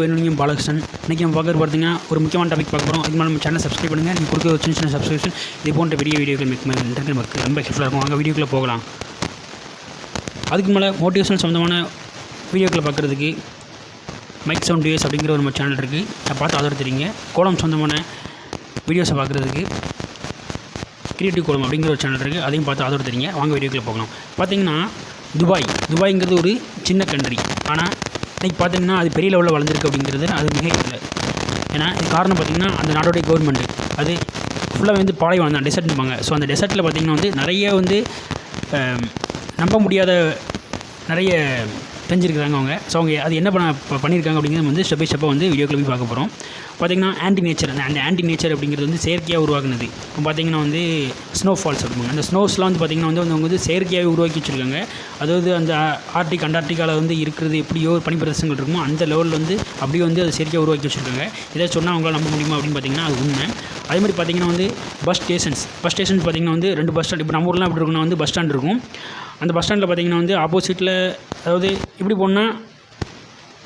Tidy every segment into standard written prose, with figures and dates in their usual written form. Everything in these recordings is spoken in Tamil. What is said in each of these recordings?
வேணும் பாலகிருஷ்ணன். இன்றைக்கி நம்ம பார்த்தீங்கன்னா ஒரு முக்கியமான டாபிக் பார்க்க போகிறோம். இதுக்கு நம்ம சேனல் சப்ஸ்கிரைப் பண்ணுங்கள். நீங்கள் கொடுக்க சின்ன சின்ன சப்ஸ்கிரிப்ஷன் இது போன்ற பெரிய வீடியோக்கள் நமக்கு ரொம்ப ஹெல்ப்ஃபுல்லாக இருக்கும். அங்கே வீடியோக்குள்ளே போகலாம். அதுக்கு மேலே மோட்டிவேஷனல் சம்மந்தமான வீடியோக்களை பார்க்குறதுக்கு மைக் சவுண்ட் டிஎஸ் அப்படிங்கிற ஒரு சேனல் இருக்குது. அதை பார்த்து ஆதரவு தெரியுங்க. கோலம் சொந்தமான வீடியோஸை பார்க்குறதுக்கு கிரியேட்டிவ் கோலம் அப்படிங்கிற ஒரு சேனல் இருக்குது. அதையும் பார்த்து ஆதரவு தெரியுங்க. வாங்க வீடியோக்குள்ளே போகலாம். பார்த்திங்கன்னா துபாய்ங்கிறது ஒரு சின்ன கண்ட்ரி. ஆனால் இன்றைக்கி பார்த்திங்கன்னா அது பெரிய லெவலில் வளர்ந்துருக்கு அப்படிங்கிறது அது மிக இல்லை. ஏன்னா இது காரணம் பார்த்திங்கன்னா அந்த நாடோடைய கவர்மெண்ட்டு அது ஃபுல்லாக வந்து பாலைவனம் தான், டெசர்ட்னுப்பாங்க. ஸோ அந்த டெசர்ட்டில் பார்த்திங்கன்னா நிறைய நம்ப முடியாத நிறைய தெரிஞ்சிருக்கிறாங்க அவங்க. ஸோ அவங்க அது என்ன பண்ணியிருக்காங்க அப்படிங்கிறது ஸ்டெப் பை ஸ்டெப்பாக வீடியோக்குள்ள போய் பார்க்க போகிறோம். பார்த்திங்கன்னா ஆன்டி நேச்சர் அப்படிங்கிறது செயற்கையாக உருவாக்குனது. இப்போ பார்த்திங்கன்னா ஸ்னோஃபால்ஸ் அப்படிங்க. அந்த ஸ்னோஸ்லாம் பார்த்திங்கன்னா அவங்க செயற்கையாகவே உருவாக்கி வச்சுருக்காங்க. அதாவது அந்த அண்டார்டிகாவில் இருக்கிறது எப்படியோ பனிப்பிரதேசங்கள் இருக்குமோ அந்த லெவலில் அப்படியே அது செயற்கையாக உருவாக்கி வச்சுருக்காங்க. இதை சொன்னால் அவங்களால நம்ப முடியுமா அப்படின்னு பார்த்திங்கன்னா அது உண்மை. அதே மாதிரி பார்த்திங்கன்னா பஸ் ஸ்டேஷன்ஸ் பார்த்திங்கன்னா 2 பஸ் ஸ்டாண்ட். இப்போ நம்ம ஊர்லாம் எப்படி இருக்குன்னா பஸ் ஸ்டாண்ட் இருக்கும். அந்த பஸ் ஸ்டாண்டில் பார்த்திங்கன்னா ஆப்போசிட்டில், அதாவது இப்படி போனால்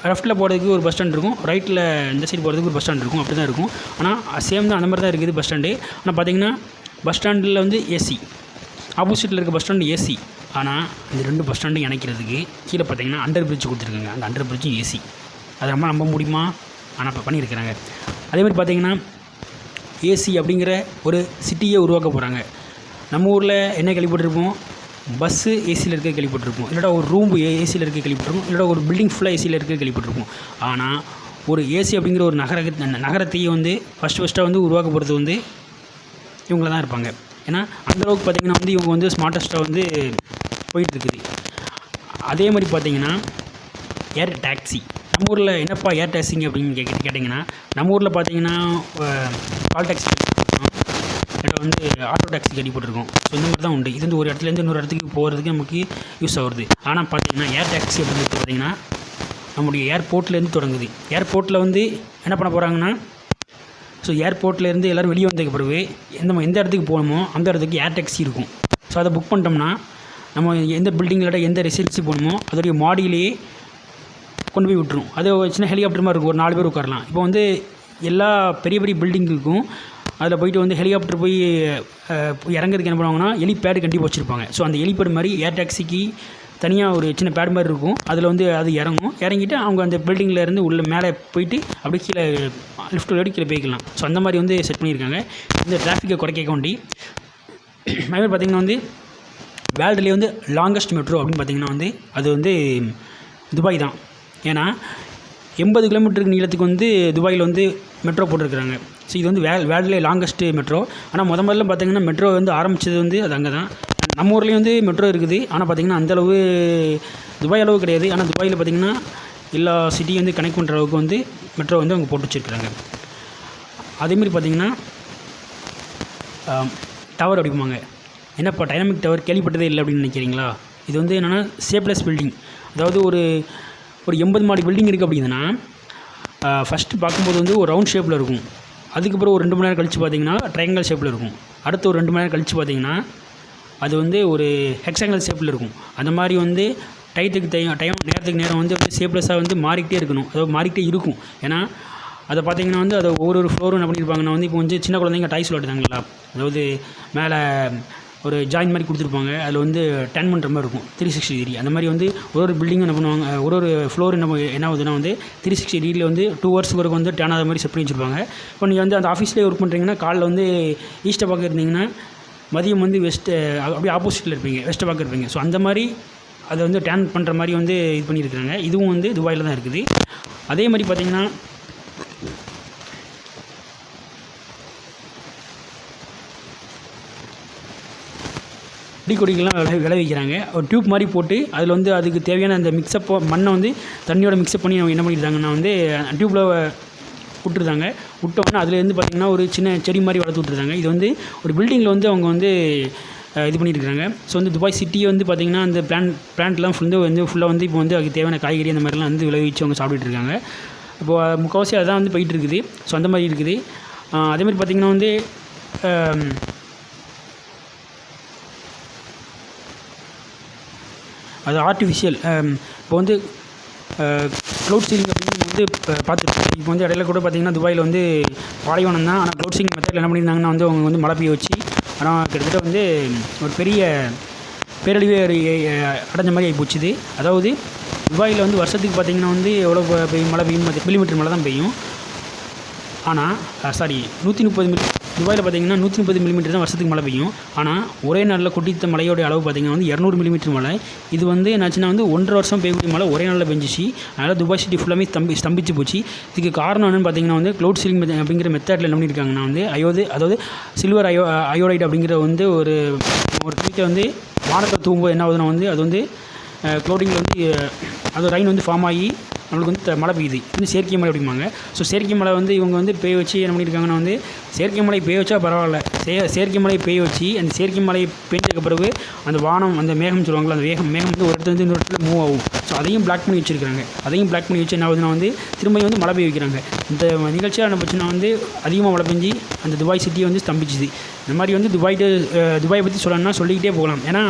லெஃப்ட்டில் போகிறதுக்கு ஒரு பஸ் ஸ்டாண்ட் இருக்கும், ரைட்டில் இந்த சைடு போகிறதுக்கு ஒரு பஸ் ஸ்டாண்ட் இருக்கும். அப்படி தான் இருக்கும். ஆனால் சேம் தான், அந்த மாதிரி தான் இருக்குது பஸ் ஸ்டாண்டு. ஆனால் பார்த்திங்கன்னா பஸ் ஸ்டாண்டில் ஏசி, ஆப்போசிட்டில் இருக்க பஸ் ஸ்டாண்டு ஏசி. ஆனால் இந்த 2 பஸ் ஸ்டாண்டும் இணைக்கிறதுக்கு கீழே பார்த்திங்கன்னா அண்டர் பிரிட்ஜ் கொடுத்துருக்காங்க. அந்த அண்டர் பிரிட்ஜும் ஏசி. அதை நம்ம நம்ப முடியுமா? ஆனால் இப்போ பண்ணியிருக்கிறாங்க. அதேமாதிரி பார்த்திங்கன்னா ஏசி அப்படிங்கிற ஒரு சிட்டியை உருவாக்க போகிறாங்க. நம்ம ஊரில் என்ன கேள்விப்பட்டிருப்போம், பஸ்ஸு ஏசியில் இருக்க கேள்விப்பட்டிருப்போம், இல்லைடா ஒரு ரூம் ஏசியில் இருக்க கேள்விப்பட்டிருக்கும், இல்லைடா ஒரு பில்டிங் ஃபுல்லாக ஏசியில் இருக்க கேள்விப்பட்டிருப்போம். ஆனால் ஒரு ஏசி அப்படிங்கிற ஒரு நகரத்தையே ஃபஸ்ட்டாக உருவாக்க போகிறது இவங்கள தான் இருப்பாங்க. ஏன்னா அந்தளவுக்கு பார்த்திங்கன்னா இவங்க ஸ்மார்ட்டஸ்ட்டாக போயிட்டுருக்குது. அதே மாதிரி பார்த்திங்கன்னா ஏர் டாக்ஸி. நம்ம ஊரில் என்னப்பா ஏர் டாக்ஸிங்க அப்படின்னு கேட்டிங்கன்னா, நம்ம ஊரில் பார்த்திங்கன்னா கால் டாக்ஸி, ஆட்டோ டாக்ஸி கேள்விப்பட்டிருக்கோம். ஸோ இந்த மாதிரி தான் உண்டு. இது ஒரு இடத்துலேருந்து இன்னொரு இடத்துக்கு போகிறதுக்கு நமக்கு யூஸ் ஆகுது. ஆனால் பார்த்திங்கன்னா ஏர் டாக்ஸி அப்படிங்கிறது பார்த்திங்கன்னா நம்முடைய ஏர்போர்ட்லேருந்து தொடங்குது. ஏர்போர்ட்டில் என்ன பண்ண போகிறாங்கன்னா, ஸோ ஏர்போர்ட்லேருந்து எல்லோரும் வெளியே வந்ததுக்கு பிறகு எந்த இடத்துக்கு போகணுமோ அந்த இடத்துக்கு ஏர் டாக்ஸி இருக்கும். ஸோ அதை புக் பண்ணிட்டோம்னா நம்ம எந்த பில்டிங்கில் எந்த ரெசிடென்சி போகணுமோ அதோடைய மாடியிலேயே கொண்டு போய் விட்டுரும். அது சின்ன ஹெலிகாப்டர் மாதிரி இருக்கும், ஒரு 4 பேர் உட்காரலாம். இப்போ எல்லா பெரிய பெரிய பில்டிங்குக்கும் அதில் போயிட்டு ஹெலிகாப்டர் போய் இறங்குறதுக்கு என்ன பண்ணுவாங்கன்னா ஹெலிபேடு கண்டிப்பாக வச்சுருப்பாங்க. ஸோ அந்த ஹெலிபேடு மாதிரி ஏர் டாக்ஸிக்கு தனியாக ஒரு சின்ன பேட் மாதிரி இருக்கும். அதில் அது இறங்கிட்டு அவங்க அந்த பில்டிங்கில் இருந்து உள்ள மேலே போயிட்டு அப்படியே கீழே லிஃப்ட் வழி கீழே போய்க்கலாம். ஸோ அந்த மாதிரி செட் பண்ணியிருக்காங்க இந்த டிராஃபிக்கை குறைக்க வேண்டி. அதுமாதிரி பார்த்திங்கன்னா வேர்ல்டுலேயே லாங்கஸ்ட் மெட்ரோ அப்படின்னு பார்த்திங்கன்னா அது துபாய் தான். ஏன்னா 80 கிலோமீட்டருக்கு நீளத்துக்கு துபாயில் மெட்ரோ போட்டிருக்கிறாங்க. ஸோ இது வேர்ல்டுலேயே லாங்கஸ்ட்டு மெட்ரோ. ஆனால் முதல்ல பார்த்திங்கன்னா மெட்ரோ ஆரம்பித்தது அது அங்கே தான். நம்ம ஊர்லேயும் மெட்ரோ இருக்குது. ஆனால் பார்த்திங்கன்னா அந்தளவு துபாய் அளவு கிடையாது. ஆனால் துபாயில் பார்த்திங்கன்னா எல்லா சிட்டியும் கனெக்ட் பண்ணுற அளவுக்கு மெட்ரோ அவங்க போட்டு வச்சுருக்குறாங்க. அதேமாதிரி பார்த்திங்கன்னா டவர் அடிப்பாங்க. என்னப்பா டைனமிக் டவர் கேள்விப்பட்டதே இல்லை அப்படின்னு நினைக்கிறீங்களா? இது என்னென்னா ஷேப்லெஸ் பில்டிங். அதாவது ஒரு 80 மாடி பில்டிங் இருக்குது அப்படின்னா ஃபஸ்ட்டு பார்க்கும்போது ஒரு ரவுண்ட் ஷேப்பில் இருக்கும். அதுக்கப்புறம் ஒரு 2 மணி நேரம் கழித்து பார்த்திங்கன்னா ட்ரையாங்கல் ஷேப்பில் இருக்கும். அடுத்து ஒரு 2 மணி நேரம் கழித்து பார்த்திங்கன்னா அது ஒரு ஹெக்ஸாங்கல் ஷேப்பில் இருக்கும். அந்த மாதிரி நேரத்துக்கு நேரம் ஷேப்லெஸ்ஸாக மாறிக்கிட்டே இருக்கணும். அதாவது மாறிக்கிட்டே இருக்கும். ஏன்னா அதை பார்த்திங்கன்னா அதை ஒவ்வொரு ஃப்ளோரும் என்ன பண்ணியிருப்பாங்கன்னா இப்போ சின்ன குழந்தைங்க டாய்ஸ் விளாட்டுதாங்களா, அதாவது மேலே ஒரு ஜாயின் மாதிரி கொடுத்துருப்பாங்க. அதில் டர்ன் பண்ணுற மாதிரி இருக்கும் 360 டிகிரி. அந்த மாதிரி ஒரு பில்டிங்கும் என்ன பண்ணுவாங்க, ஒரு ஃப்ளோர் என்ன ஆகுதுன்னா 360 டிகிரியில் 2 ஹவர்ஸ்க்கு வரைக்கும் டர்ன் ஆகிற மாதிரி செட் பண்ணி வச்சுருப்பாங்க. இப்போ நீங்கள் அந்த ஆஃபீஸ்லேயே ஒர்க் பண்ணுறீங்கன்னா காலைல ஈஸ்ட்டை பார்க்க இருந்தீங்கன்னா மதியம் வெஸ்ட்டு அப்படியே ஆப்போசிட்டில் இருப்பீங்க, வெஸ்ட்டை பார்க்க இருப்பீங்க. ஸோ அந்த மாதிரி அதை டர்ன் பண்ணுற மாதிரி இது பண்ணியிருக்கிறாங்க. இதுவும் துபாயில் தான் இருக்குது. அதே மாதிரி பார்த்திங்கன்னா கொடிகள்லாம் விளைவிக்கிறாங்க. ஒரு டியூப் மாதிரி போட்டு அதில் அதுக்கு தேவையான அந்த மிக்சப் மண்ணை தண்ணியோட மிக்சப் பண்ணி என்ன பண்ணியிருந்தாங்கன்னா டியூப்பில் விட்டுருந்தாங்க. விட்டோன்னா அதுலேருந்து பார்த்திங்கன்னா ஒரு சின்ன செடி மாதிரி வளர்த்து விட்டுருந்தாங்க. இது ஒரு பில்டிங்கில் அவங்க இது பண்ணியிருக்காங்க. ஸோ துபாய் சிட்டியை பார்த்திங்கன்னா அந்த பிளான்ட்லாம் ஃபுல்லாக இப்போ அதுக்கு தேவையான காய்கறி அந்த மாதிரிலாம் விளைவிச்சு அவங்க சாப்பிட்டுட்டு இருக்காங்க. இப்போது முக்கால்வாசி அதான் போயிட்டு இருக்குது. ஸோ அந்த மாதிரி இருக்குது. அதேமாதிரி பார்த்திங்கன்னா அது ஆர்டிஃபிஷியல். இப்போ க்ளவுட் சீலிங் அப்படின்னு வந்து பார்த்துருக்கோம். இப்போ வந்து இடையில கூட பார்த்திங்கன்னா துபாயில் வந்து பாலைவனம் தான், ஆனால் க்ளவுட் சீலிங் மெத்தடில் என்ன பண்ணியிருந்தாங்கன்னா வந்து அவங்க வந்து மழை பெய்ய வச்சு, ஆனால் கிட்டத்தட்ட வந்து ஒரு பெரிய பேரழிவே அடைஞ்ச மாதிரி ஆகி போச்சுது. அதாவது துபாயில் வந்து வருஷத்துக்கு பார்த்திங்கன்னா வந்து எவ்வளோ பெய்யும் மழை பெய்யும், மில்லிமீட்டர் மழை தான் பெய்யும். ஆனால் 130 துபாயில் பார்த்திங்கன்னா 130 மில்லிமீட்டர் தான் வருஷத்துக்கு மழை பெய்யும். ஆனால் ஒரே நாளில் கொட்டித்த மழையோடைய அளவு பார்த்திங்கன்னா வந்து 200 மில்லிமீட்டர் மழை. இது வந்து என்னாச்சுன்னா வந்து 1.5 வருஷம் பெய்யக்கூடிய மழை ஒரே நாளில் பெஞ்சிச்சு. அதனால் துபாய் சிட்டி ஃபுல்லாமே ஸ்தம்பிச்சு போச்சு. இதுக்கு காரணம் என்னென்னு பார்த்திங்கன்னா வந்து க்ளவுட் சீலிங் அப்படிங்கிற மெத்தடில் என்ன பண்ணியிருக்காங்கன்னா வந்து அதாவது சில்வர் அயோடைட் அப்படிங்கிற வந்து ஒரு ட்ரீட்டை வந்து வானத்தை தூங்கும்போது என்ன ஆகுதுன்னா வந்து அது வந்து க்ளவுடிங்கில் வந்து அது ரைன் வந்து ஃபார்ம் ஆகி நம்மளுக்கு வந்து மழை பெய்யுது. வந்து செயற்கை மழை அப்படிம்பாங்க. ஸோ செயற்கை மழை வந்து இவங்க வந்து பெய்ய வச்சு என்ன பண்ணியிருக்காங்கன்னா வந்து செயற்கை மழை பெய்ய வச்சா பரவாயில்ல, செயற்கை மழை பெய்ய வச்சு அந்த செயற்கை மழை பெஞ்சதுக்கு பிறகு அந்த வானம் அந்த மேகம் சொல்லுவாங்களா, அந்த மேகம் வந்து ஒரு இடத்துல வந்து இன்னொரு இடத்துல மூவ் ஆகும். ஸோ அதையும் பிளாக் பண்ணி வச்சுருக்காங்க. அதையும் பிளாக் பண்ணி வச்சு என்ன ஆகுதுன்னா வந்து திரும்பியும் வந்து மழை பெய்ய வைக்கிறாங்க. இந்த நிகழ்ச்சியாக என்ன பிரச்சனை வந்து அதிகமாக மழை பெஞ்சு அந்த துபாய் சிட்டியை வந்து ஸ்தம்பிச்சுது. இந்த மாதிரி வந்து துபாயை பற்றி சொல்லணும்னா சொல்லிக்கிட்டே போகலாம். ஏன்னா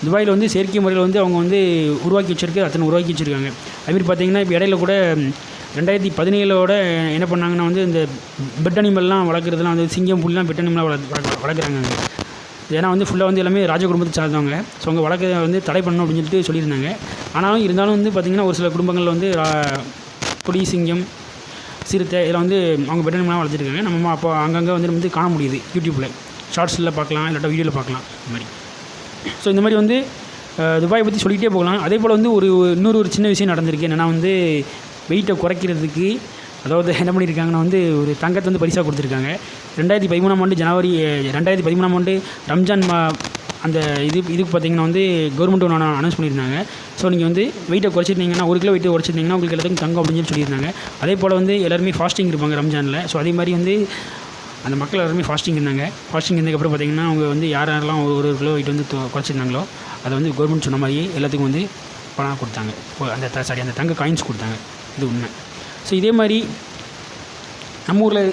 துபாயில் வந்து செயற்கை முறையில் வந்து அவங்க வந்து உருவாக்கி வச்சுருக்காங்க. அதுமாரி பார்த்திங்கன்னா இப்போ இடையில கூட 2017 என்ன பண்ணாங்கன்னா வந்து இந்த பெட் அனிமல்லாம் வளர்க்குறதுலாம் வந்து சிங்கம் புல்லாம் பெட் அனிமலாக வளர்க்குறாங்க. ஏன்னா வந்து ஃபுல்லாக வந்து எல்லாமே ராஜ குடும்பத்தை சார்ந்தவங்க. ஸோ அவங்க வளர்க்க வந்து தடை பண்ணணும் அப்படின்னு சொல்லிட்டு சொல்லியிருந்தாங்க. ஆனாலும் இருந்தாலும் வந்து பார்த்திங்கன்னா ஒரு சில குடும்பங்களில் வந்து புலி, சிங்கம், சிறுத்தை இதெல்லாம் வந்து அவங்க பெட் அனிமலாக வளர்த்துருக்காங்க. நம்ம அப்போ அங்கங்கே வந்து காண முடியுது. யூடியூப்பில் ஷார்ட்ஸில் பார்க்கலாம், இல்லாட்டா வீடியோவில் பார்க்கலாம். இந்த மாதிரி ஸோ இந்த மாதிரி வந்து துபாயை பற்றி சொல்லிகிட்டே போகலாம். அதே போல் வந்து இன்னொரு சின்ன விஷயம் நடந்திருக்கு. என்னென்னா வந்து வெயிட்டை குறைக்கிறதுக்கு அதாவது என்ன பண்ணியிருக்காங்கன்னா வந்து ஒரு தங்கத்தை வந்து பரிசாக கொடுத்துருக்காங்க. 2013 ஆண்டு ரம்ஜான் அந்த இதுக்கு பார்த்திங்கன்னா வந்து கவர்மெண்ட் ஒன்று அனௌன்ஸ் பண்ணியிருந்தாங்க. ஸோ நீங்கள் வந்து வெயிட்டை குறைச்சிருந்தீங்கன்னா 1 கிலோ வெயிட்டை குறைச்சிருந்தீங்கன்னா உங்களுக்கு எல்லாத்துக்கும் தங்கம் அப்படின்னு சொல்லியிருந்தாங்க. அதே போல் வந்து எல்லாருமே ஃபாஸ்டிங் இருப்பாங்க ரம்ஜானில். ஸோ அதே மாதிரி வந்து அந்த மக்கள் எல்லாருமே ஃபாஸ்டிங் இருந்ததுக்கப்புறம் பார்த்திங்கன்னா அவங்க வந்து யாரெல்லாம் ஒரு கிலோ வெயிட் வந்து குறைச்சிருந்தாங்களோ அதை வந்து கவர்மெண்ட் சொன்ன மாதிரியே எல்லாத்துக்கும் வந்து பணம் கொடுத்தாங்க. அந்த தங்க காயின்ஸ் கொடுத்தாங்க. இது உண்மை. ஸோ இதே மாதிரி நம்ம ஊரில்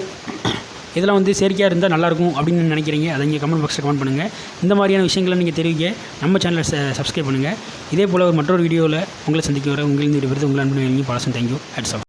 இதெல்லாம் வந்து செயற்கையாக இருந்தால் நல்லாயிருக்கும் அப்படின்னு நினைக்கிறீங்க. அதை இங்கே கமெண்ட் பாக்ஸில் கமெண்ட் பண்ணுங்கள். இந்த மாதிரியான விஷயங்களை நீங்கள் தெரிவிக்க நம்ம சேனலை சப்ஸ்கிரைப் பண்ணுங்கள். இதே போல் மற்றொரு வீடியோவில் உங்களை சந்திக்க வர உங்களின் விருது உங்கள் அன்பு பாலசன். தேங்க்யூ. Hats off.